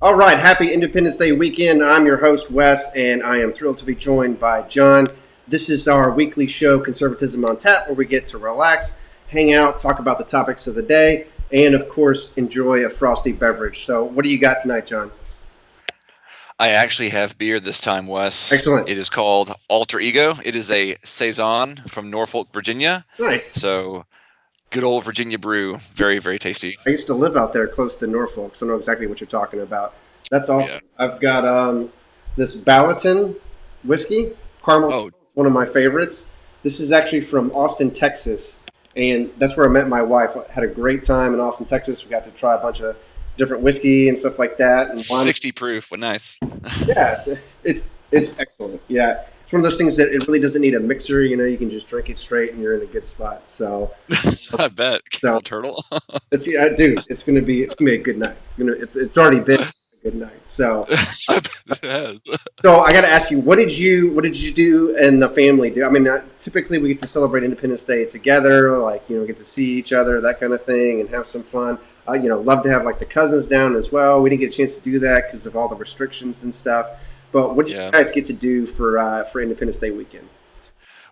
All right, happy Independence Day weekend. I'm your host, Wes, and I am thrilled to be joined by John. This is our weekly show, Conservatism on Tap, where we get to relax, hang out, talk about the topics of the day, and of course, enjoy a frosty beverage. So, what do you got tonight, John? I actually have beer this time, Wes. Excellent. It is called Alter Ego. It is a Saison from Norfolk, Virginia. Nice. So, good old Virginia brew. Very, very tasty. I used to live out there close to Norfolk, so I know exactly what you're talking about. That's Yeah. awesome. I've got this Ballatin whiskey, caramel. Oh, It's one of my favorites. This is actually from Austin, Texas, and that's where I met my wife. I had a great time in Austin, Texas. We got to try a bunch of different whiskey and stuff like that, and wine. 60 proof. What nice. Yeah, it's excellent. Yeah, it's one of those things that it really doesn't need a mixer. You can just drink it straight, and you're in a good spot. So, I bet. so Camel turtle. dude, it's gonna be a good night. It's already been a good night. So, I bet it has. so I got to ask you, what did you do and the family do? I mean, typically we get to celebrate Independence Day together, like get to see each other, that kind of thing, and have some fun. Love to have like the cousins down as well. We didn't get a chance to do that because of all the restrictions and stuff. But what did you Yeah. guys get to do for Independence Day weekend?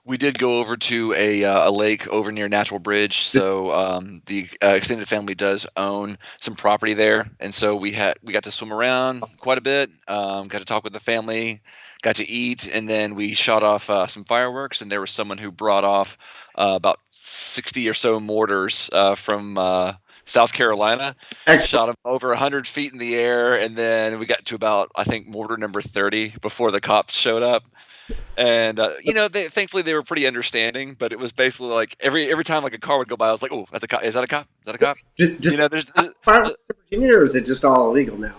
We did go over to a lake over near Natural Bridge. So the extended family does own some property there, and so we got to swim around quite a bit. Got to talk with the family, got to eat, and then we shot off some fireworks. And there was someone who brought off about 60 or so mortars from South Carolina. Excellent. Shot them over 100 feet in the air, and then we got to about, I think, mortar number 30 before the cops showed up. And thankfully they were pretty understanding, but it was basically like every time like a car would go by, I was like, "Oh, that's a cop! Is that a cop? Is that a cop?" Just There's fireworks in Virginia, or is it just all illegal now?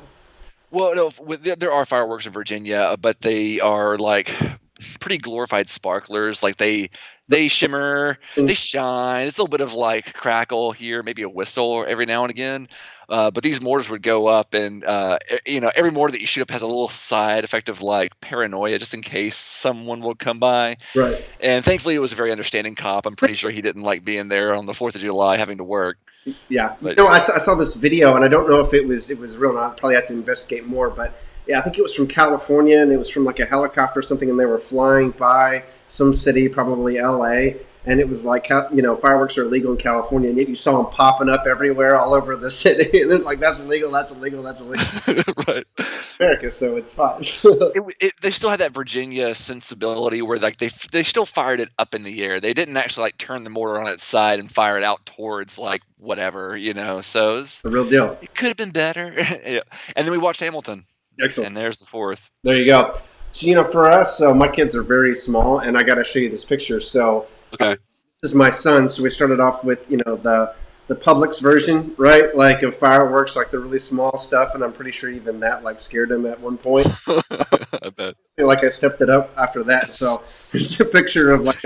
well, no, there are fireworks in Virginia, but they are like pretty glorified sparklers. Like they shimmer, they shine. It's a little bit of like crackle here, maybe a whistle every now and again. But these mortars would go up, and every mortar that you shoot up has a little side effect of like paranoia, just in case someone will come by. Right. And thankfully, it was a very understanding cop. I'm pretty sure he didn't like being there on the 4th of July having to work. Yeah. But I saw this video, and I don't know if it was real. I'd probably have to investigate more, but yeah, I think it was from California, and it was from like a helicopter or something, and they were flying by some city, probably L.A., and it was like fireworks are illegal in California, and yet you saw them popping up everywhere, all over the city, and then like that's illegal, that's illegal, that's illegal. right. America, so it's fine. They still had that Virginia sensibility where like they still fired it up in the air. They didn't actually like turn the mortar on its side and fire it out towards like whatever. So The real deal. it could have been better. Yeah. And then we watched Hamilton, Excellent. and there's the fourth. There you go. So for us, so my kids are very small, and I got to show you this picture. So Okay. this is my son. So we started off with the Publix version, right? Like of fireworks, like the really small stuff, and I'm pretty sure even that like scared him at one point. I bet. Like I stepped it up after that. So here's a picture of like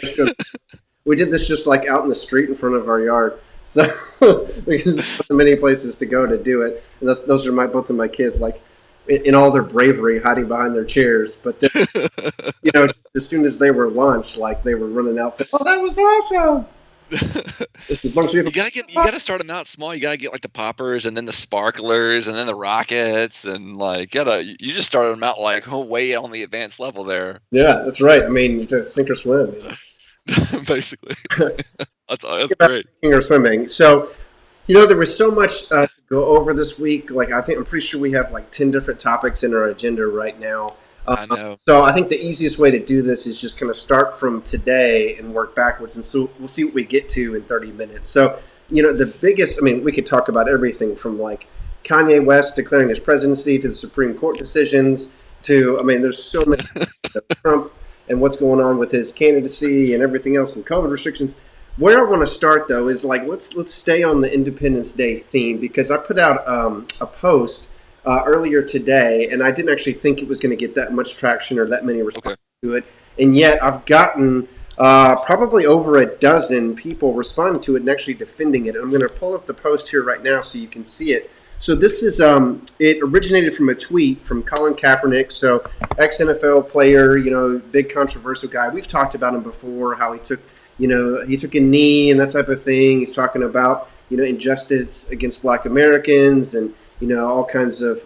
we did this just like out in the street in front of our yard. So because there's so many places to go to do it, and those are both of my kids like in all their bravery hiding behind their chairs. But then as soon as they were launched, like they were running out saying, "Oh, that was awesome!" As long as we have You gotta start them out small. You gotta get like the poppers, and then the sparklers, and then the rockets, and like you just started them out like way on the advanced level there. Yeah, that's right. I mean, you just sink or swim. Basically. That's Think about great. sinking or swimming. So, there was so much to go over this week. Like, I'm pretty sure we have like 10 different topics in our agenda right now. I know. So, I think the easiest way to do this is just kind of start from today and work backwards. And so, we'll see what we get to in 30 minutes. So, the biggest, we could talk about everything from like Kanye West declaring his presidency to the Supreme Court decisions to, there's so many, Trump and what's going on with his candidacy and everything else and COVID restrictions. Where I want to start though is like let's stay on the Independence Day theme, because I put out a post earlier today, and I didn't actually think it was going to get that much traction or that many responses to it, and yet I've gotten probably over a dozen people responding to it and actually defending it. And I'm going to pull up the post here right now so you can see it. So this is it originated from a tweet from Colin Kaepernick, so ex-NFL player, big controversial guy. We've talked about him before, how he took a knee and that type of thing. He's talking about injustice against Black Americans and all kinds of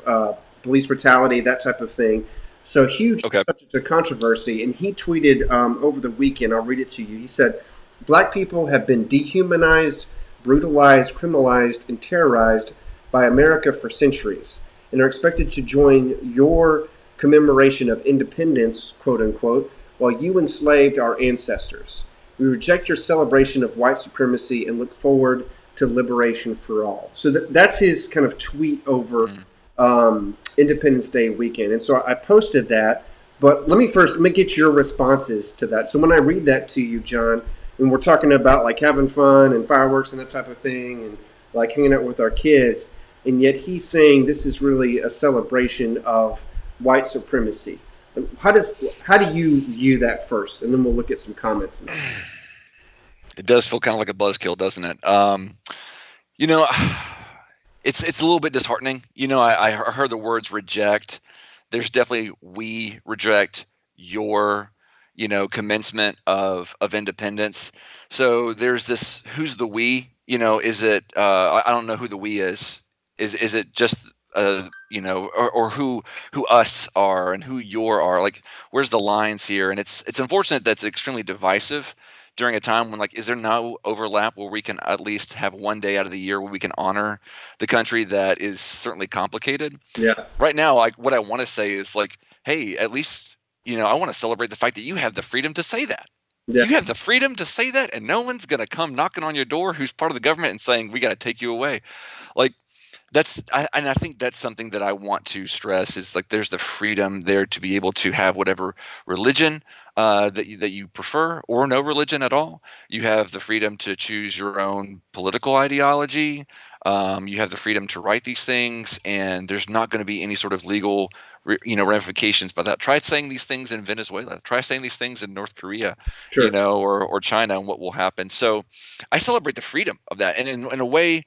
police brutality, that type of thing. So huge Okay. subject of controversy. And he tweeted over the weekend, I'll read it to you. He said, "Black people have been dehumanized, brutalized, criminalized, and terrorized by America for centuries and are expected to join your commemoration of independence, quote unquote, while you enslaved our ancestors. We reject your celebration of white supremacy and look forward to liberation for all." So that's his kind of tweet over Mm. Independence Day weekend. And so I posted that. But let me get your responses to that. So when I read that to you, John, and we're talking about like having fun and fireworks and that type of thing, and like hanging out with our kids, and yet he's saying this is really a celebration of white supremacy. How do you view that first, and then we'll look at some comments. It does feel kind of like a buzzkill, doesn't it? You know, it's a little bit disheartening. I heard the words reject. There's definitely we reject your, commencement of independence. So there's this who's the we? Is it I don't know who the we is. Is it just or who us are and who your are? Like where's the lines here? And it's unfortunate that's extremely divisive during a time when, like, is there no overlap where we can at least have one day out of the year where we can honor the country that is certainly complicated? Yeah, Right now, like, what I want to say is like, hey, at least, I want to celebrate the fact that you have the freedom to say that. yeah, You have the freedom to say that, and no one's going to come knocking on your door who's part of the government and saying, we got to take you away. Like, and I think that's something that I want to stress is like there's the freedom there to be able to have whatever religion that you prefer, or no religion at all. You have the freedom to choose your own political ideology. You have the freedom to write these things, and there's not going to be any sort of legal ramifications by that. Try saying these things in Venezuela. Try saying these things in North Korea, sure. or China, and what will happen. So I celebrate the freedom of that, and in a way,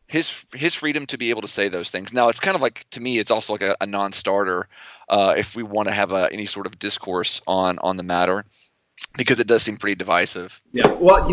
his freedom to be able to say those things. Now, it's kind of like, to me, it's also like a non-starter if we want to have any sort of discourse on the matter, because it does seem pretty divisive. Yeah. Well,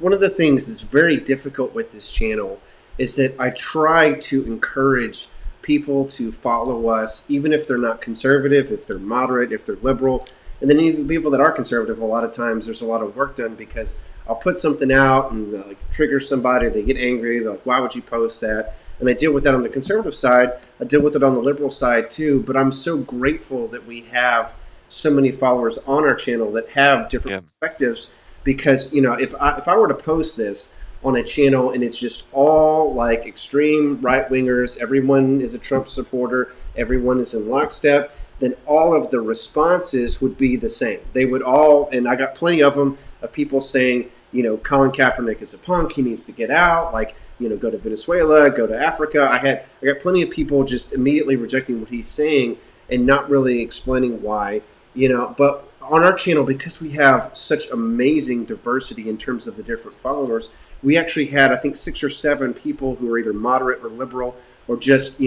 one of the things that's very difficult with this channel is that I try to encourage people to follow us, even if they're not conservative, if they're moderate, if they're liberal. And then even people that are conservative, a lot of times there's a lot of work done because I'll put something out and like trigger somebody, they get angry, they're like, why would you post that? And I deal with that on the conservative side. I deal with it on the liberal side too. But I'm so grateful that we have so many followers on our channel that have different Yeah. perspectives. Because if I were to post this on a channel and it's just all like extreme right wingers, everyone is a Trump supporter, everyone is in lockstep, then all of the responses would be the same. They would all, and I got plenty of them, of people saying, Colin Kaepernick is a punk, he needs to get out, like, go to Venezuela, go to Africa. I got plenty of people just immediately rejecting what he's saying and not really explaining why, but on our channel, because we have such amazing diversity in terms of the different followers, we actually had, I think, 6 or 7 people who are either moderate or liberal or just,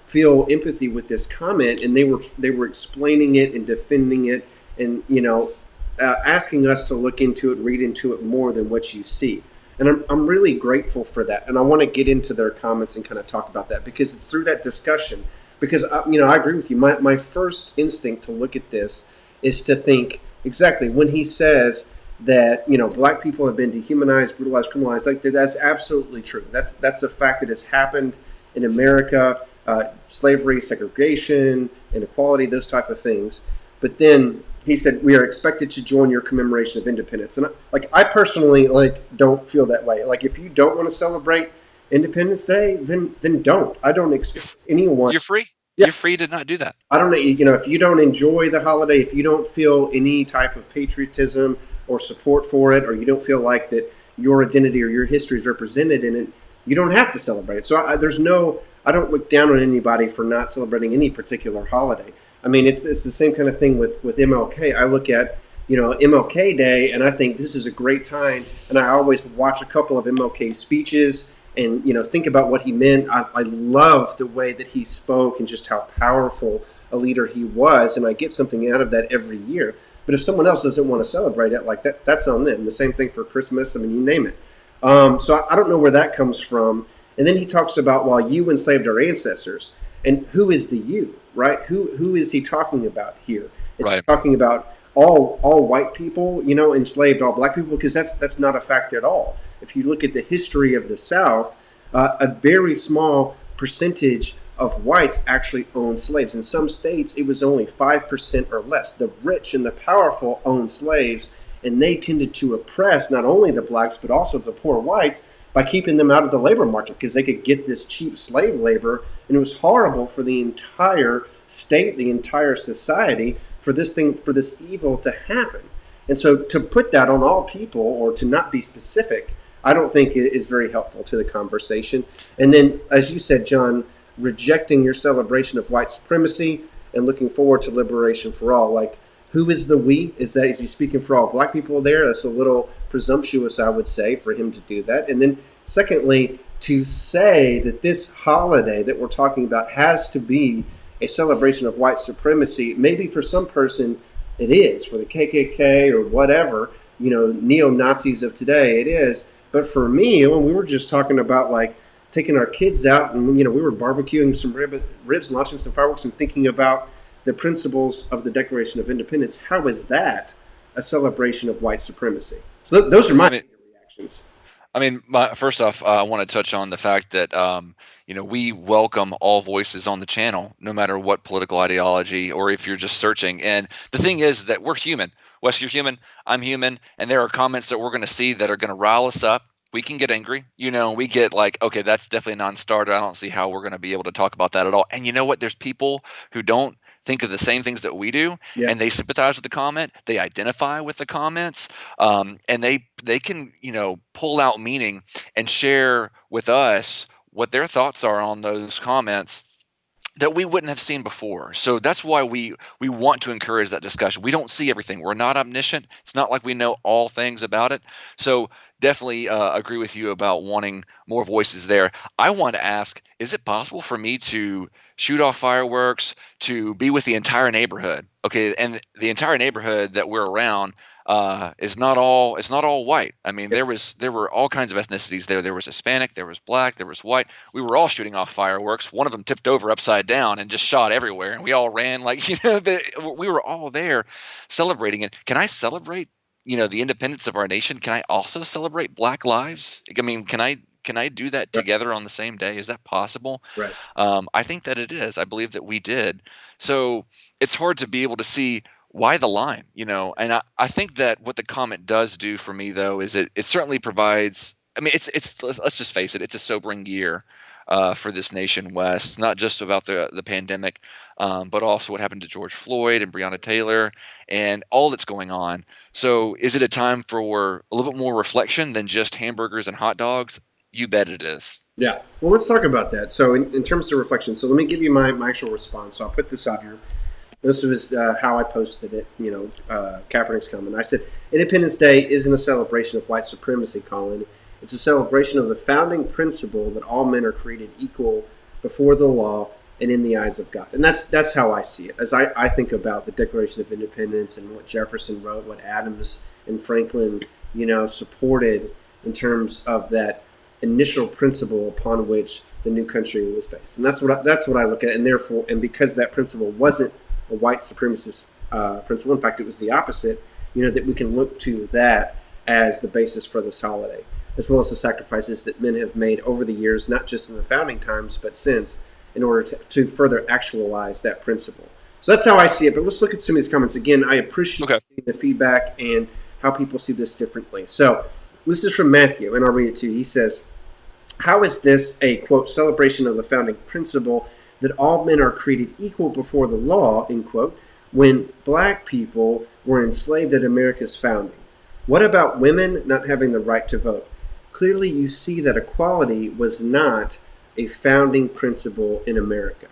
feel empathy with this comment, and they were explaining it and defending it, and asking us to look into it, read into it more than what you see. And I'm really grateful for that, and I want to get into their comments and kind of talk about that, because it's through that discussion. Because I agree with you. My first instinct to look at this is to think exactly when he says that black people have been dehumanized, brutalized, criminalized. Like that's absolutely true. That's a fact that has happened in America. Slavery, segregation, inequality, those type of things. But then he said, we are expected to join your commemoration of independence. And I personally don't feel that way. Like, if you don't want to celebrate Independence Day, then don't. I don't expect anyone. You're free. Yeah. You're free to not do that. I don't know, if you don't enjoy the holiday, if you don't feel any type of patriotism or support for it, or you don't feel like that your identity or your history is represented in it, you don't have to celebrate it. So I don't look down on anybody for not celebrating any particular holiday. I mean, it's the same kind of thing with MLK. I look at, MLK Day, and I think this is a great time. And I always watch a couple of MLK speeches and, think about what he meant. I love the way that he spoke and just how powerful a leader he was. And I get something out of that every year. But if someone else doesn't want to celebrate it, like that's on them. The same thing for Christmas. I mean, you name it. So I don't know where that comes from. And then he talks about while you enslaved our ancestors. And who is the you, right? Who is he talking about here? Is Right. he talking about all white people, enslaved all black people? Because that's not a fact at all. If you look at the history of the South, a very small percentage of whites actually owned slaves. In some states, it was only 5% or less. The rich and the powerful owned slaves, and they tended to oppress not only the blacks but also the poor whites by keeping them out of the labor market because they could get this cheap slave labor. And it was horrible for the entire state, the entire society, for this evil to happen. And so to put that on all people or to not be specific, I don't think it is very helpful to the conversation. And then, as you said, John, rejecting your celebration of white supremacy and looking forward to liberation for all. Like, who is the we? Is he speaking for all black people there? That's a little presumptuous, I would say, for him to do that. And then, secondly, to say that this holiday that we're talking about has to be a celebration of white supremacy, maybe for some person it is, for the KKK or whatever, neo Nazis of today, it is. But for me, when we were just talking about like taking our kids out and we were barbecuing some ribs, launching some fireworks, and thinking about the principles of the Declaration of Independence, how is that a celebration of white supremacy? So those are I my mean, reactions. First off, I want to touch on the fact that we welcome all voices on the channel, no matter what political ideology or if you're just searching. And the thing is that we're human. Wes, you're human. I'm human, and there are comments that we're going to see that are going to rile us up. We can get angry, we get like, okay, that's definitely a non-starter. I don't see how we're going to be able to talk about that at all. And you know what? There's people who don't think of the same things that we do, Yeah. and they sympathize with the comment. They identify with the comments, and they can pull out meaning and share with us what their thoughts are on those comments that we wouldn't have seen before. So that's why we want to encourage that discussion. We don't see everything. We're not omniscient. It's not like we know all things about it. So definitely agree with you about wanting more voices there. I want to ask, is it possible for me to shoot off fireworks, to be with the entire neighborhood? Okay, and the entire neighborhood that we're around is not all, it's not all white. I mean, Yeah. there were all kinds of ethnicities there. There was Hispanic, there was black, there was white. We were all shooting off fireworks. One of them tipped over upside down and just shot everywhere, and we all ran like we were all there celebrating it. Can I celebrate the independence of our nation? Can I also celebrate Black lives? I mean, can I do that Right. together on the same day? Is that possible? Right. I think that it is. I believe that we did. So it's hard to be able to see why the line, and I think that what the comment does do for me though is it certainly provides. I mean, it's let's just face it, it's a sobering year for this nation, West. It's not just about the pandemic, but also what happened to George Floyd and Breonna Taylor and all that's going on. So is it a time for a little bit more reflection than just hamburgers and hot dogs? You bet it is. Yeah. Well, let's talk about that. So, in terms of reflection, so let me give you my actual response. So, I'll put this out here. This was how I posted it. Kaepernick's comment. I said, Independence Day isn't a celebration of white supremacy, Colin. It's a celebration of the founding principle that all men are created equal before the law and in the eyes of God. And that's how I see it. As I think about the Declaration of Independence and what Jefferson wrote, what Adams and Franklin, supported in terms of that initial principle upon which the new country was based. And that's what I look at. And therefore, and because that principle wasn't a white supremacist principle, in fact, it was the opposite, that we can look to that as the basis for this holiday, as well as the sacrifices that men have made over the years, not just in the founding times, but since, in order to further actualize that principle. So that's how I see it. But let's look at some of these comments. Again, I appreciate Okay. the feedback and how people see this differently. So this is from Matthew, and I'll read it to you. He says, how is this a, quote, celebration of the founding principle that all men are created equal before the law, end quote, when black people were enslaved at America's founding? What about women not having the right to vote? Clearly, you see that equality was not a founding principle in America.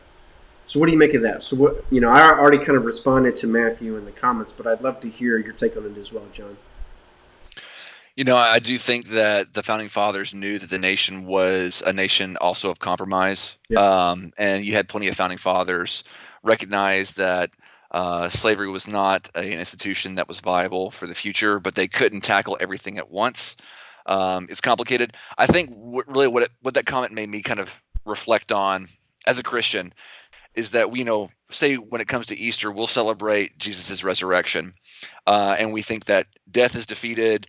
So, what do you make of that? So, I already kind of responded to Matthew in the comments, but I'd love to hear your take on it as well, John. I do think that the founding fathers knew that the nation was a nation also of compromise. Yeah. And you had plenty of founding fathers recognize that slavery was not an institution that was viable for the future, but they couldn't tackle everything at once. It's complicated. I think what that comment made me kind of reflect on as a Christian is that we know, say, when it comes to Easter, we'll celebrate Jesus' resurrection, and we think that death is defeated,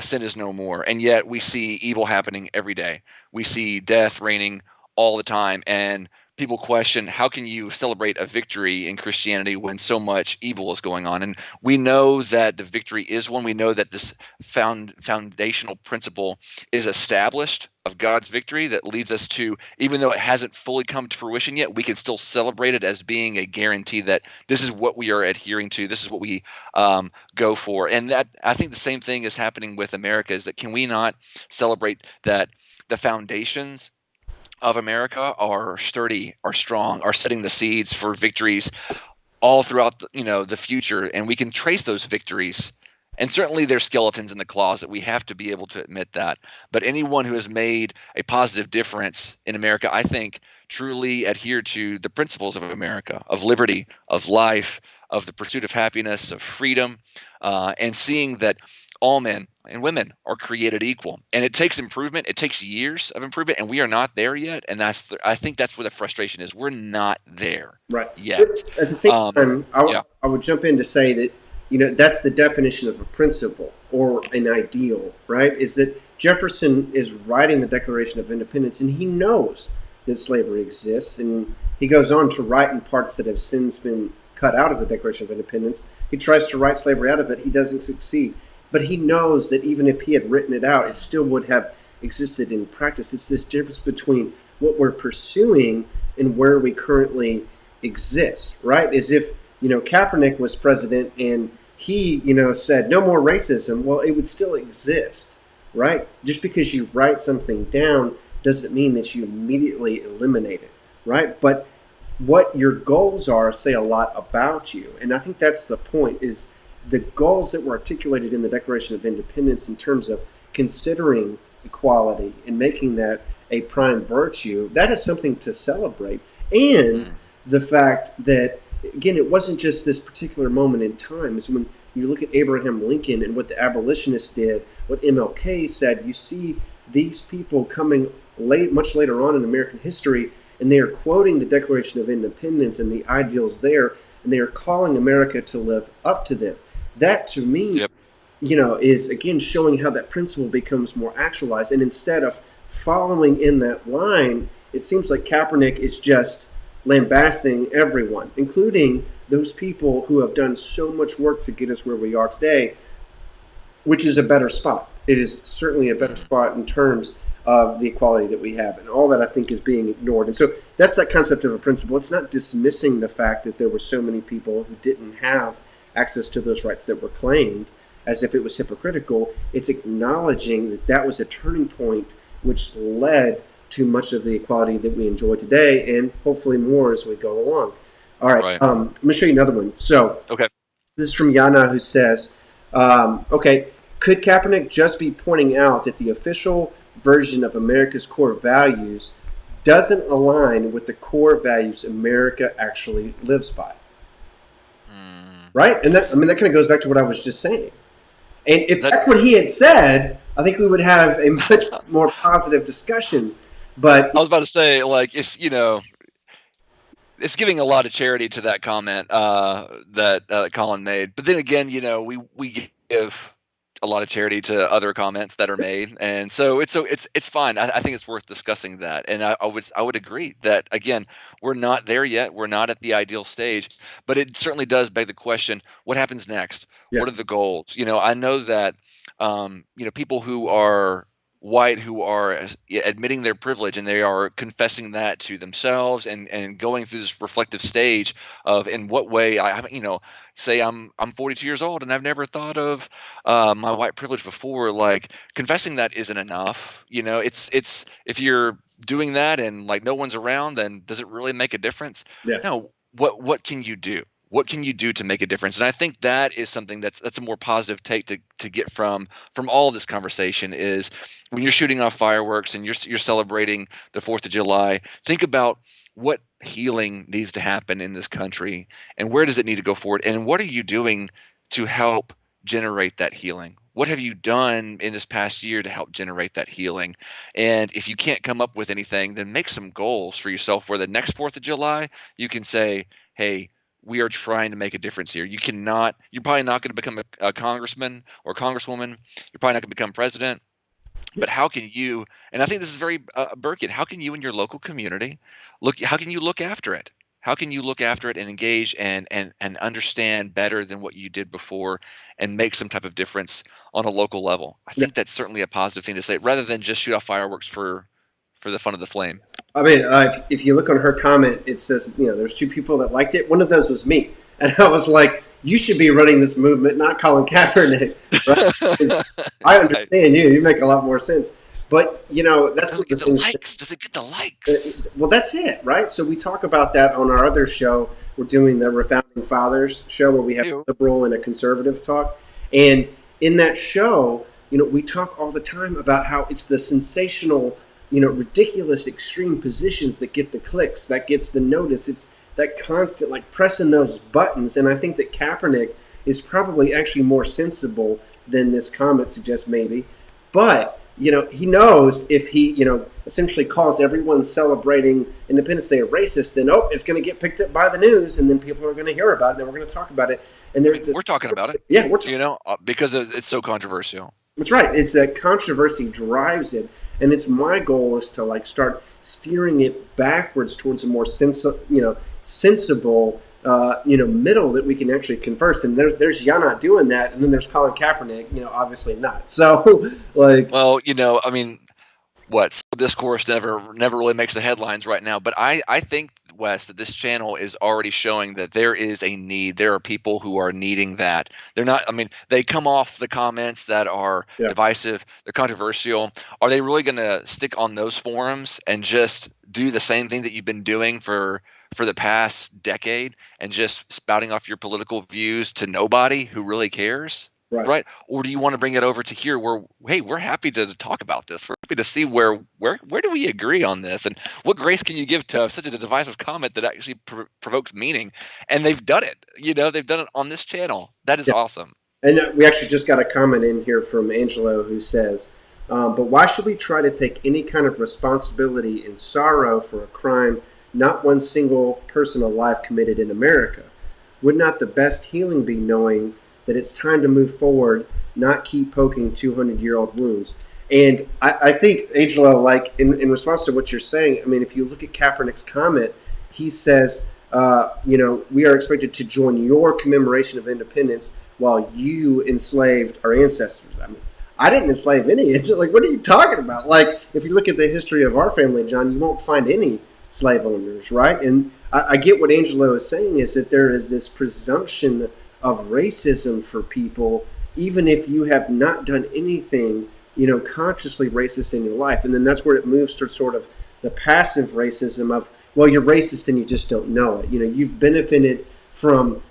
sin is no more, and yet we see evil happening every day. We see death reigning all the time, and people question, how can you celebrate a victory in Christianity when so much evil is going on? And we know that the victory is one. We know that this foundational principle is established of God's victory that leads us to, even though it hasn't fully come to fruition yet, we can still celebrate it as being a guarantee that this is what we are adhering to. This is what we go for. And that, I think the same thing is happening with America, is that can we not celebrate that the foundations of America are sturdy, are strong, are setting the seeds for victories all throughout the future, and we can trace those victories. And certainly there's skeletons in the closet. We have to be able to admit that. But anyone who has made a positive difference in America, I think, truly adhere to the principles of America, of liberty, of life, of the pursuit of happiness, of freedom, and seeing that all men and women are created equal. And it takes improvement. It takes years of improvement, and we are not there yet. And I think that's where the frustration is. We're not there Right. yet. But at the same time, Yeah. I would jump in to say that, that's the definition of a principle or an ideal, right? Is that Jefferson is writing the Declaration of Independence and he knows that slavery exists. And he goes on to write in parts that have since been cut out of the Declaration of Independence. He tries to write slavery out of it. He doesn't succeed. But he knows that even if he had written it out, it still would have existed in practice. It's this difference between what we're pursuing and where we currently exist, right? As if, Kaepernick was president and he, said no more racism, well, it would still exist, right? Just because you write something down doesn't mean that you immediately eliminate it, right? But what your goals are say a lot about you. And I think that's the point, is the goals that were articulated in the Declaration of Independence in terms of considering equality and making that a prime virtue, that is something to celebrate. And the fact that, again, it wasn't just this particular moment in time. Is when you look at Abraham Lincoln and what the abolitionists did, what MLK said, you see these people coming much later on in American history, and they are quoting the Declaration of Independence and the ideals there, and they are calling America to live up to them. That, to me, Yep. is again showing how that principle becomes more actualized. And instead of following in that line, it seems like Kaepernick is just lambasting everyone, including those people who have done so much work to get us where we are today, which is a better spot. It is certainly a better spot in terms of the equality that we have. And all that, I think, is being ignored. And so that's that concept of a principle. It's not dismissing the fact that there were so many people who didn't have access to those rights that were claimed as if it was hypocritical. It's acknowledging that that was a turning point which led to much of the equality that we enjoy today, and hopefully more as we go along. All right, Right. let me show you another one. So Okay. this is from Yana, who says, okay, could Kaepernick just be pointing out that the official version of America's core values doesn't align with the core values America actually lives by? Right? And that kind of goes back to what I was just saying. And if that's what he had said, I think we would have a much more positive discussion. But I was about to say, like, if it's giving a lot of charity to that comment that Colin made. But then again, we give a lot of charity to other comments that are made, and so it's fine. I think it's worth discussing that, and I would agree that, again, we're not there yet. We're not at the ideal stage, but it certainly does beg the question: what happens next? yeah, What are the goals? I know that people who are white, who are admitting their privilege, and they are confessing that to themselves, and going through this reflective stage of, in what way I haven't, say I'm 42 years old and I've never thought of my white privilege before. Like, confessing that isn't enough. It's if you're doing that and, like, no one's around, then does it really make a difference? yeah. No. What can you do? What can you do to make a difference? And I think that is something that's a more positive take to get from all of this conversation, is when you're shooting off fireworks and you're celebrating the 4th of July, think about what healing needs to happen in this country, and where does it need to go forward, and what are you doing to help generate that healing? what have you done in this past year to help generate that healing? And if you can't come up with anything, then make some goals for yourself where the next 4th of July, you can say, hey, we are trying to make a difference here. You're probably not going to become a congressman or congresswoman. You're probably not going to become president. Yeah. But how can you, and I think this is very Burkitt, how can you in your local community how can you look after it? How can you look after it and engage and understand better than what you did before and make some type of difference on a local level? I Yeah. think that's certainly a positive thing to say rather than just shoot off fireworks for the fun of the flame. I mean, if you look on her comment, it says, there's two people that liked it. One of those was me. And I was like, you should be running this movement, not Colin Kaepernick, right? 'Cause I Right. understand you. You make a lot more sense. But, that's Does one it of get the the things. likes? Does it get the likes? Well, that's it, right? So we talk about that on our other show. We're doing the Founding Fathers show where we have Ew. a liberal and a conservative talk. And in that show, we talk all the time about how it's the sensational, ridiculous extreme positions that get the clicks, that gets the notice. It's that constant, like pressing those buttons. And I think that Kaepernick is probably actually more sensible than this comment suggests, maybe. But he knows if he, essentially calls everyone celebrating Independence Day a racist, then it's going to get picked up by the news, and then people are going to hear about it, and then we're going to talk about it. And I there's mean, this, we're talking about it, yeah, we're talking. because it's so controversial. That's right. It's that controversy drives it, and it's my goal is to like start steering it backwards towards a more sensible, middle that we can actually converse. And there's Yana doing that, and then there's Colin Kaepernick, obviously not. So like, Well, I mean, what civil discourse never really makes the headlines right now, but I think, Wes, that this channel is already showing that there is a need. There are people who are needing that. They're not, I mean, they come off the comments that are yeah, divisive, they're controversial. Are they really going to stick on those forums and just do the same thing that you've been doing for the past decade and just spouting off your political views to nobody who really cares? right. Right? Or do you want to bring it over to here where, hey, we're happy to talk about this. We're happy to see where do we agree on this, and what grace can you give to such a divisive comment that actually provokes meaning? And they've done it. They've done it on this channel. That is Yeah. awesome. And we actually just got a comment in here from Angelo who says, but why should we try to take any kind of responsibility and sorrow for a crime not one single person alive committed in America? Would not the best healing be knowing that it's time to move forward, not keep poking 200-year-old wounds? And I think, Angelo, like in response to what you're saying, I mean, if you look at Kaepernick's comment, he says, we are expected to join your commemoration of independence while you enslaved our ancestors. I mean, I didn't enslave any. It's like, what are you talking about? Like, if you look at the history of our family, John, you won't find any slave owners, right? And I get what Angelo is saying is that there is this presumption of racism for people, even if you have not done anything, consciously racist in your life. And then that's where it moves to sort of the passive racism of, well, you're racist and you just don't know it. You've benefited from,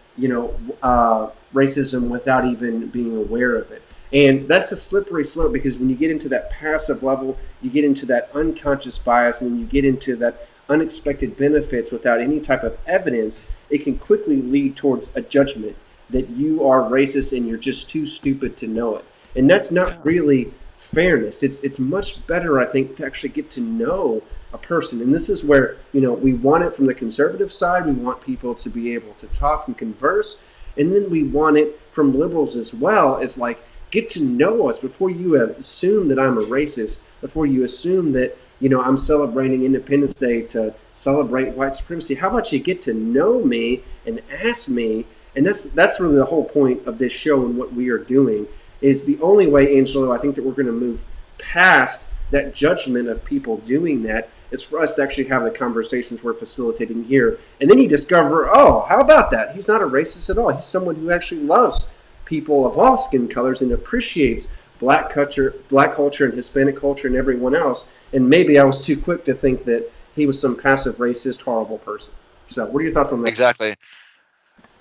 racism without even being aware of it. And that's a slippery slope because when you get into that passive level, you get into that unconscious bias and you get into that unexpected benefits without any type of evidence, it can quickly lead towards a judgment that you are racist and you're just too stupid to know it. And that's not Yeah. really fairness. It's much better, I think, to actually get to know a person. And this is where, we want it from the conservative side. We want people to be able to talk and converse. And then we want it from liberals as well. It's like, get to know us before you assume that I'm a racist, before you assume that, I'm celebrating Independence Day to celebrate white supremacy. How about you get to know me and ask me? And that's really the whole point of this show and what we are doing is the only way, Angelo, I think that we're going to move past that judgment of people doing that is for us to actually have the conversations we're facilitating here. And then you discover, oh, how about that? He's not a racist at all. He's someone who actually loves people of all skin colors and appreciates black culture and Hispanic culture and everyone else. And maybe I was too quick to think that he was some passive racist, horrible person. So what are your thoughts on that? Exactly.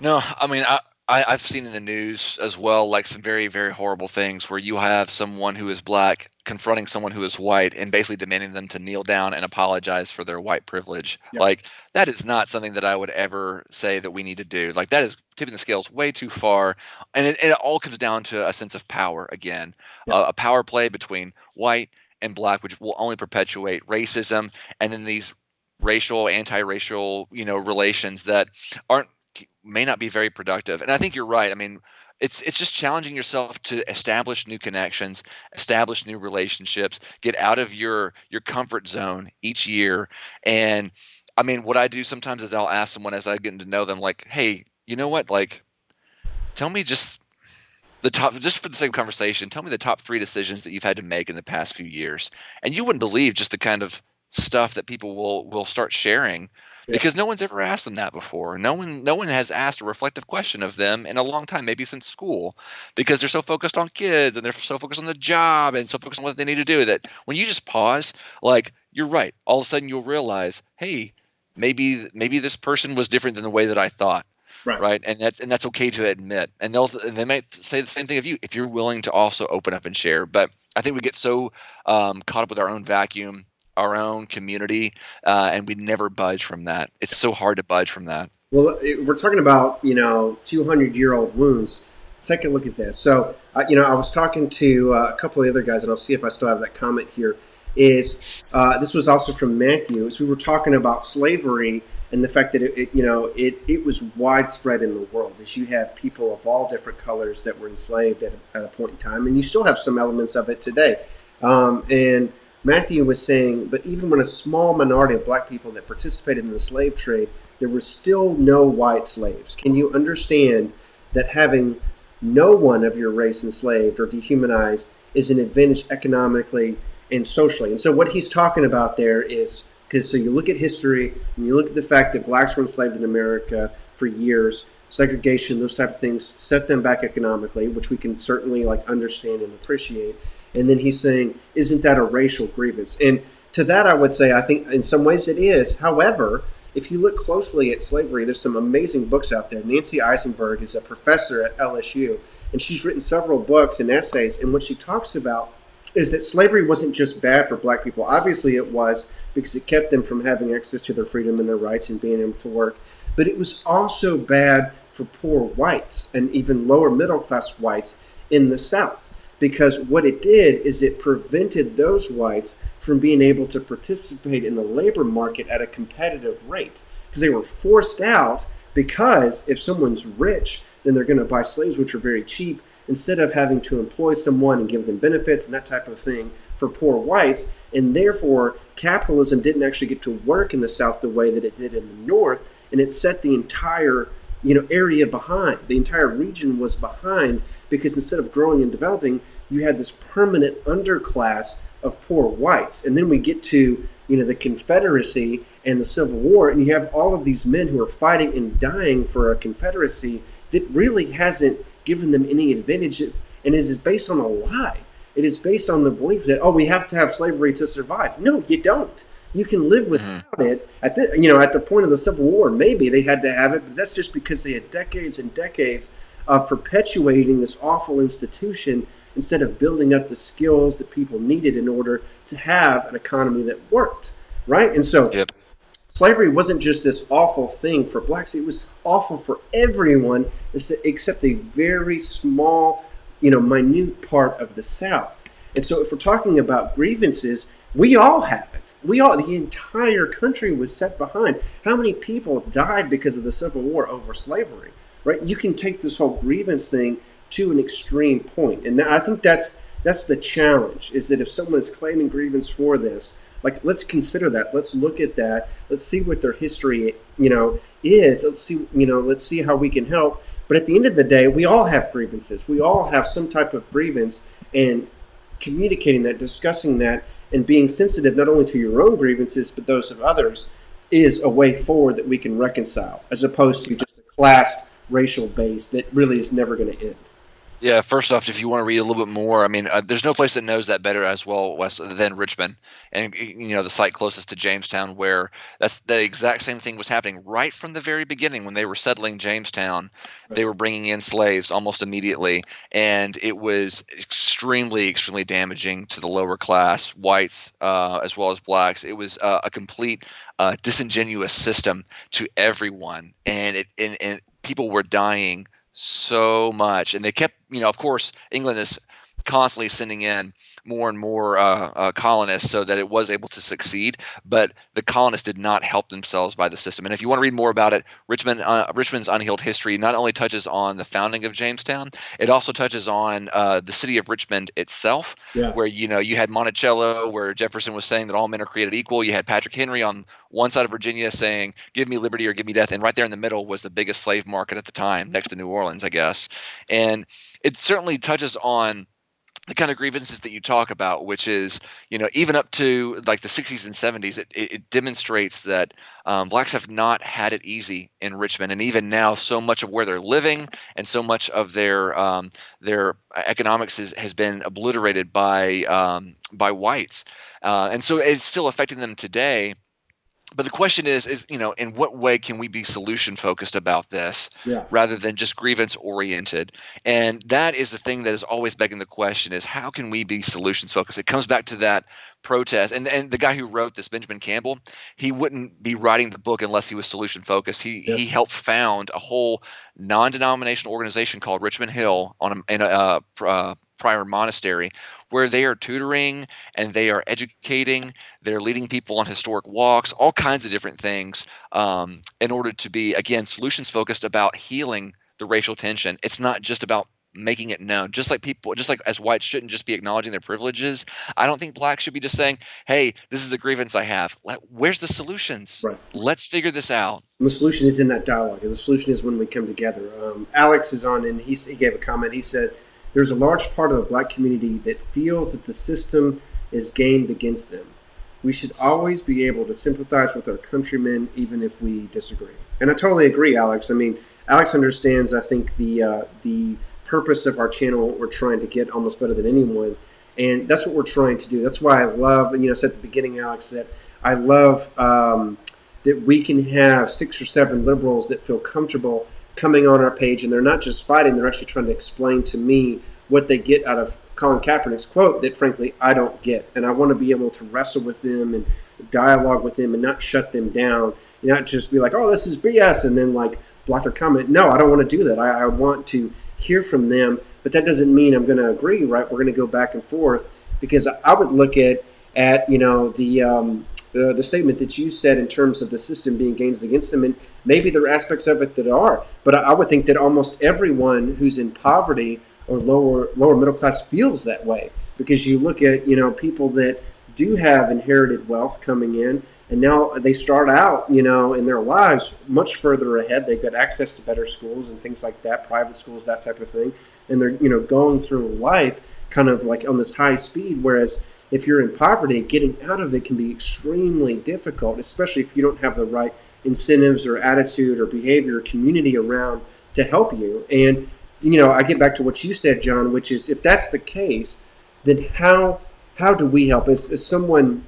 No, I mean, I've seen in the news as well, like some very, very horrible things where you have someone who is black confronting someone who is white and basically demanding them to kneel down and apologize for their white privilege. Yeah, Like, that is not something that I would ever say that we need to do. Like, that is tipping the scales way too far. And it all comes down to a sense of power again, yeah, a power play between white and black, which will only perpetuate racism and then these racial, anti-racial, relations that aren't may not be very productive. And I think you're right. I mean, it's just challenging yourself to establish new connections, establish new relationships, get out of your comfort zone each year. And I mean, what I do sometimes is I'll ask someone as I get to know them, like, hey, you know what? Like, tell me just for the sake of conversation, tell me the top 3 decisions that you've had to make in the past few years. And you wouldn't believe just the kind of stuff that people will start sharing yeah. because no one's ever asked them that before. No one has asked a reflective question of them in a long time, maybe since school, because they're so focused on kids and they're so focused on the job and so focused on what they need to do that when you just pause, like, you're right, all of a sudden you'll realize, hey, maybe this person was different than the way that I thought. Right. Right, and that's okay to admit, and they might say the same thing of you if you're willing to also open up and share. But I think we get so caught up with our own vacuum, our own community, and we never budge from that. It's so hard to budge from that. Well, if we're talking about 200-year-old wounds. Take a look at this. So I was talking to a couple of other guys, and I'll see if I still have that comment here. Is this was also from Matthew? As we were talking about slavery and the fact that it was widespread in the world. As you have people of all different colors that were enslaved at a point in time, and you still have some elements of it today. And Matthew was saying, but even when a small minority of black people that participated in the slave trade, there were still no white slaves. Can you understand that having no one of your race enslaved or dehumanized is an advantage economically and socially? And so what he's talking about there is, because so you look at history and you look at the fact that blacks were enslaved in America for years, segregation, those type of things set them back economically, which we can certainly understand and appreciate. And then he's saying, isn't that a racial grievance? And to that, I would say, I think in some ways it is. However, if you look closely at slavery, there's some amazing books out there. Nancy Eisenberg is a professor at LSU, and she's written several books and essays. And what she talks about is that slavery wasn't just bad for black people. Obviously, it was, because it kept them from having access to their freedom and their rights and being able to work. But it was also bad for poor whites and even lower middle class whites in the South. Because what it did is it prevented those whites from being able to participate in the labor market at a competitive rate. Because they were forced out, because if someone's rich, then they're going to buy slaves, which are very cheap, instead of having to employ someone and give them benefits and that type of thing for poor whites. And therefore, capitalism didn't actually get to work in the South the way that it did in the North. And it set the entire area behind. The entire region was behind, because instead of growing and developing, you had this permanent underclass of poor whites. And then we get to the Confederacy and the Civil War, and you have all of these men who are fighting and dying for a Confederacy that really hasn't given them any advantage, and is based on a lie. It is based on the belief that, we have to have slavery to survive. No, you don't. You can live without it. At the point of the Civil War, maybe they had to have it, but that's just because they had decades and decades of perpetuating this awful institution instead of building up the skills that people needed in order to have an economy that worked, right? And so slavery wasn't just this awful thing for blacks. It was awful for everyone except a very small, minute part of the South. And so if we're talking about grievances, we all have it. The entire country was set behind. How many people died because of the Civil War over slavery, right? You can take this whole grievance thing to an extreme point. And I think that's the challenge, is that if someone is claiming grievance for this, let's consider that. Let's look at that. Let's see what their history, is. Let's see how we can help. But at the end of the day, we all have grievances. We all have some type of grievance, and communicating that, discussing that, and being sensitive not only to your own grievances, but those of others, is a way forward that we can reconcile, as opposed to just a class racial base that really is never going to end. Yeah, first off, if you want to read a little bit more, I mean, there's no place that knows that better as well, Wes, than Richmond, and the site closest to Jamestown, where that's the exact same thing was happening right from the very beginning when they were settling Jamestown. They Right. were bringing in slaves almost immediately, and it was extremely, extremely damaging to the lower class whites as well as blacks. It was a complete disingenuous system to everyone, and people were dying so much, and they kept, of course, England is constantly sending in more and more colonists so that it was able to succeed. But the colonists did not help themselves by the system. And if you want to read more about it, Richmond's unhealed history not only touches on the founding of Jamestown, it also touches on the city of Richmond itself, Yeah. where you had Monticello, where Jefferson was saying that all men are created equal. You had Patrick Henry on one side of Virginia saying, "Give me liberty or give me death," and right there in the middle was the biggest slave market at the time, next to New Orleans, I guess. And it certainly touches on the kind of grievances that you talk about, which is, even up to like the 60s and 70s, it demonstrates that blacks have not had it easy in Richmond, and even now, so much of where they're living and so much of their economics has been obliterated by whites, and so it's still affecting them today. But the question is, in what way can we be solution focused about this Yeah. rather than just grievance oriented? And that is the thing that is always begging the question: is how can we be solutions focused? It comes back to that protest. And the guy who wrote this, Benjamin Campbell, he wouldn't be writing the book unless he was solution focused. He Yep. helped found a whole non-denominational organization called Richmond Hill in a prior monastery, where they are tutoring and they are educating, they're leading people on historic walks, all kinds of different things, in order to be, again, solutions focused about healing the racial tension. It's not just about making it known. Just like as whites shouldn't just be acknowledging their privileges, I don't think blacks should be just saying, "Hey, this is a grievance I have. Where's the solutions? Right. Let's figure this out." And the solution is in that dialogue. And the solution is when we come together. Alex is on, and he gave a comment. He said, "There's a large part of the black community that feels that the system is gamed against them. We should always be able to sympathize with our countrymen, even if we disagree." And I totally agree, Alex. I mean, Alex understands, I think, the purpose of our channel, what we're trying to get, almost better than anyone. And that's what we're trying to do. That's why I love, and I said at the beginning, Alex, that I love that we can have 6 or 7 liberals that feel comfortable coming on our page, and they're not just fighting, they're actually trying to explain to me what they get out of Colin Kaepernick's quote that, frankly, I don't get. And I want to be able to wrestle with them and dialogue with them and not shut them down, and not just be like, "Oh, this is BS," and then like block their comment. No, I don't want to do that. I want to hear from them, but that doesn't mean I'm going to agree, right? We're going to go back and forth, because I would look at the statement that you said in terms of the system being gains against them, and maybe there are aspects of it that are, but I would think that almost everyone who's in poverty or lower middle class feels that way, because you look at people that do have inherited wealth coming in, and now they start out in their lives much further ahead. They've got access to better schools and things like that, private schools, that type of thing, and they're going through life kind of like on this high speed. Whereas if you're in poverty, getting out of it can be extremely difficult, especially if you don't have the right incentives or attitude or behavior or community around to help you. And I get back to what you said, John, which is, if that's the case, then how do we help? As someone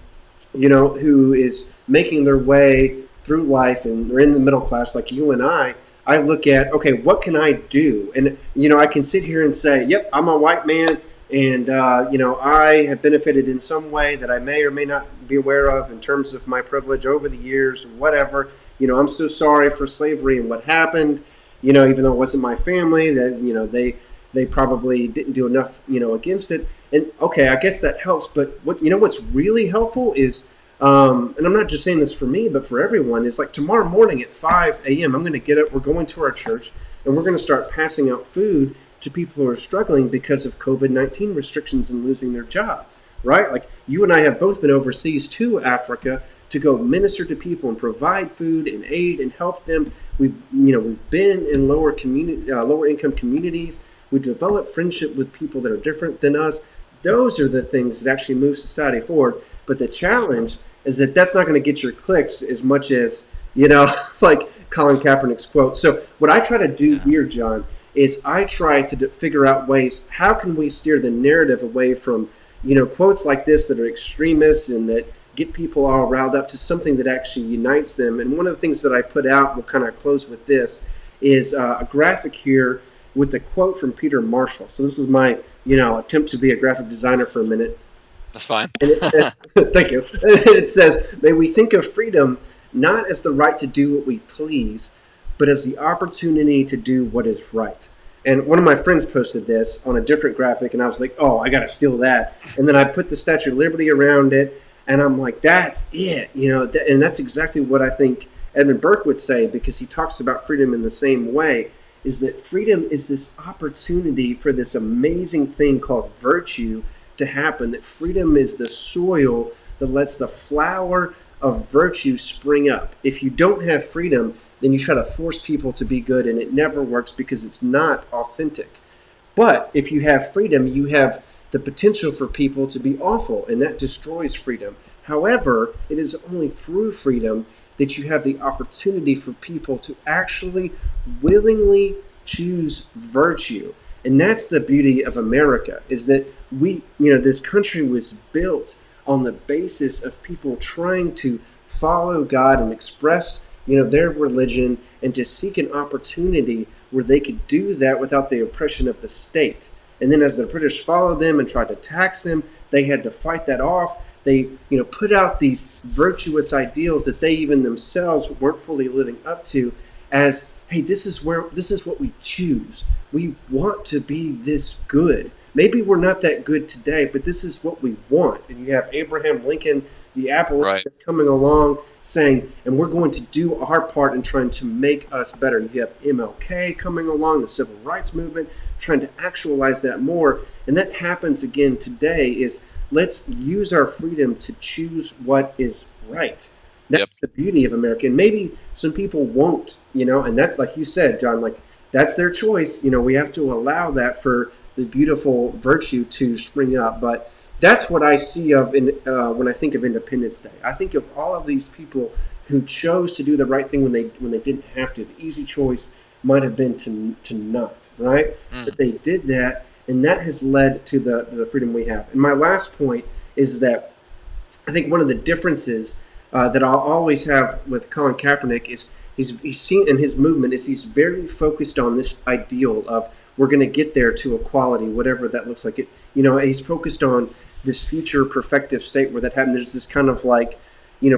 who is making their way through life and they're in the middle class like you and I look at, okay, what can I do? And I can sit here and say, yep, I'm a white man, and I have benefited in some way that I may or may not be aware of in terms of my privilege over the years, or whatever. I'm so sorry for slavery and what happened. Even though it wasn't my family, that they probably didn't do enough against it. And okay, I guess that helps. But what's really helpful is, and I'm not just saying this for me, but for everyone, is like tomorrow morning at 5 a.m. I'm going to get up. We're going to our church, and we're going to start passing out food to people who are struggling because of COVID-19 restrictions and losing their job, right? Like, you and I have both been overseas to Africa to go minister to people and provide food and aid and help them. We've been in lower income communities. We've developed friendship with people that are different than us. Those are the things that actually move society forward. But the challenge is that that's not going to get your clicks as much as like Colin Kaepernick's quote. So what I try to do here, John, is I try to figure out ways, how can we steer the narrative away from, quotes like this that are extremists and that get people all riled up, to something that actually unites them. And one of the things that I put out, and we'll kind of close with this, is a graphic here with a quote from Peter Marshall. So this is my, attempt to be a graphic designer for a minute. That's fine. And it says, thank you. It says, may we think of freedom not as the right to do what we please, but as the opportunity to do what is right. And one of my friends posted this on a different graphic, and I was like, oh, I got to steal that. And then I put the Statue of Liberty around it, and I'm like, that's it. And that's exactly what I think Edmund Burke would say, because he talks about freedom in the same way, is that freedom is this opportunity for this amazing thing called virtue to happen, that freedom is the soil that lets the flower of virtue spring up. If you don't have freedom, then you try to force people to be good, and it never works because it's not authentic. But if you have freedom, you have the potential for people to be awful, and that destroys freedom. However, it is only through freedom that you have the opportunity for people to actually willingly choose virtue. And that's the beauty of America, is that this country was built on the basis of people trying to follow God and express, their religion, and to seek an opportunity where they could do that without the oppression of the state. And then as the British followed them and tried to tax them, they had to fight that off. They, put out these virtuous ideals that they even themselves weren't fully living up to, as, hey, this is what we choose. We want to be this good. Maybe we're not that good today, but this is what we want. And you have Abraham Lincoln, the Right. abolitionist, coming along saying, and we're going to do our part in trying to make us better. You have MLK coming along, the civil rights movement, trying to actualize that more. And that happens again today, is let's use our freedom to choose what is right. That's Yep. the beauty of America. And maybe some people won't, and that's, like you said, John, like that's their choice. We have to allow that for the beautiful virtue to spring up. But that's what I see of when I think of Independence Day. I think of all of these people who chose to do the right thing when they didn't have to. The easy choice might have been to not, right? Mm. But they did that, and that has led to the freedom we have. And my last point is that I think one of the differences that I'll always have with Colin Kaepernick is he's seen in his movement is he's very focused on this ideal of we're going to get there to equality, whatever that looks like. He's focused on this future perfective state where that happens. There's this kind of like,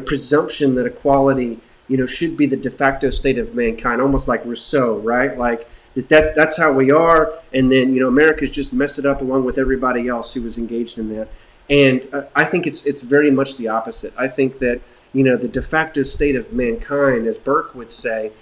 presumption that equality, should be the de facto state of mankind, almost like Rousseau, right? Like that's how we are, and then America's just messed it up along with everybody else who was engaged in that. And I think it's very much the opposite. I think that the de facto state of mankind, as Burke would say,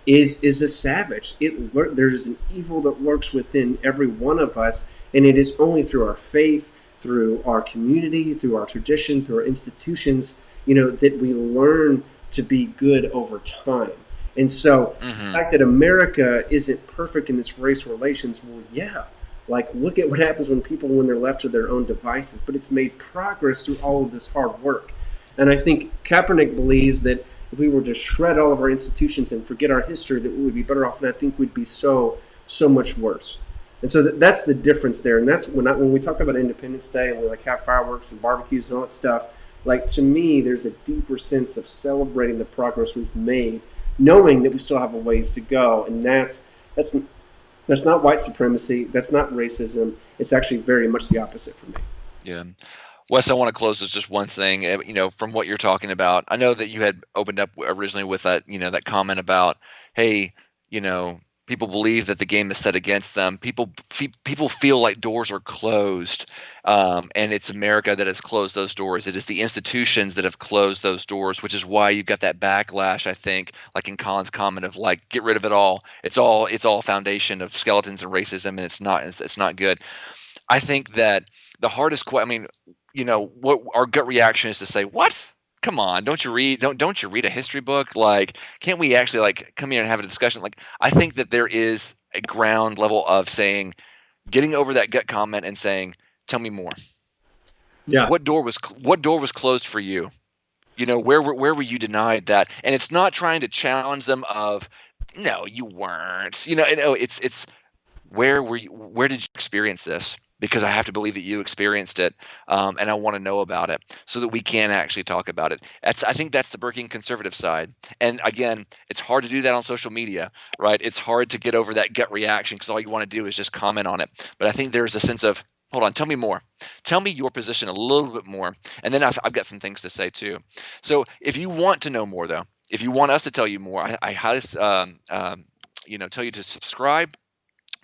is a savage. There's an evil that lurks within every one of us, and it is only through our faith, through our community, through our tradition, through our institutions, that we learn to be good over time. And so the Hmm. fact that America isn't perfect in its race relations, well, yeah. Like, look at what happens when they're left to their own devices. But it's made progress through all of this hard work. And I think Kaepernick believes that if we were to shred all of our institutions and forget our history, that we would be better off. And I think we'd be so much worse. And so that's the difference there. And that's when we talk about Independence Day and we like have fireworks and barbecues and all that stuff. Like, to me, there's a deeper sense of celebrating the progress we've made, knowing that we still have a ways to go. And that's not white supremacy. That's not racism. It's actually very much the opposite for me. Yeah. Wes, I want to close with just one thing. From what you're talking about, I know that you had opened up originally with that, that comment about, hey, people believe that the game is set against them. People feel like doors are closed, and it's America that has closed those doors. It is the institutions that have closed those doors, which is why you've got that backlash. I think, like in Colin's comment of like, get rid of it all. It's all a foundation of skeletons and racism, and it's not good. I think that the hardest question. I mean, what our gut reaction is to say, what? Come on, don't you read a history book? Like, can't we actually like come here and have a discussion? Like, I think that there is a ground level of saying, getting over that gut comment and saying, tell me more. Yeah. What door was closed for you? Where were you denied that? And it's not trying to challenge them of No, you weren't. It's where did you experience this? Because I have to believe that you experienced it, and I want to know about it so that we can actually talk about it. I think that's the Berkey conservative side. And again, it's hard to do that on social media, right? It's hard to get over that gut reaction because all you want to do is just comment on it. But I think there's a sense of, hold on, tell me more. Tell me your position a little bit more. And then I've got some things to say too. So if you want to know more, though, if you want us to tell you more, I highly tell you to subscribe.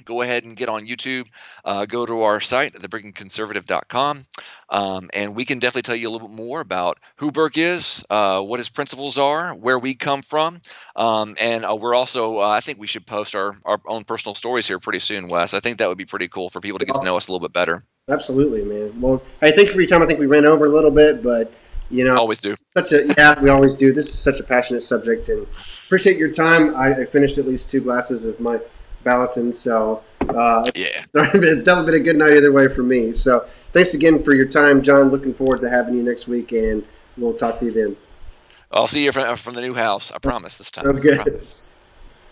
Go ahead and get on YouTube. Go to our site, thebreakingconservative.com, and we can definitely tell you a little bit more about who Burke is, what his principles are, where we come from, and we're also. I think we should post our own personal stories here pretty soon, Wes. I think that would be pretty cool for people to get to know us a little bit better. Absolutely, man. Well, I thank you for your time. I think we ran over a little bit, but Always do. we always do. This is such a passionate subject, and appreciate your time. I finished at least 2 glasses of my Balatin, so Yeah. it's definitely been a good night either way for me. So thanks again for your time, John. Looking forward to having you next week, and we'll talk to you then. I'll see you from the new house. I promise this time. Sounds I good. promise.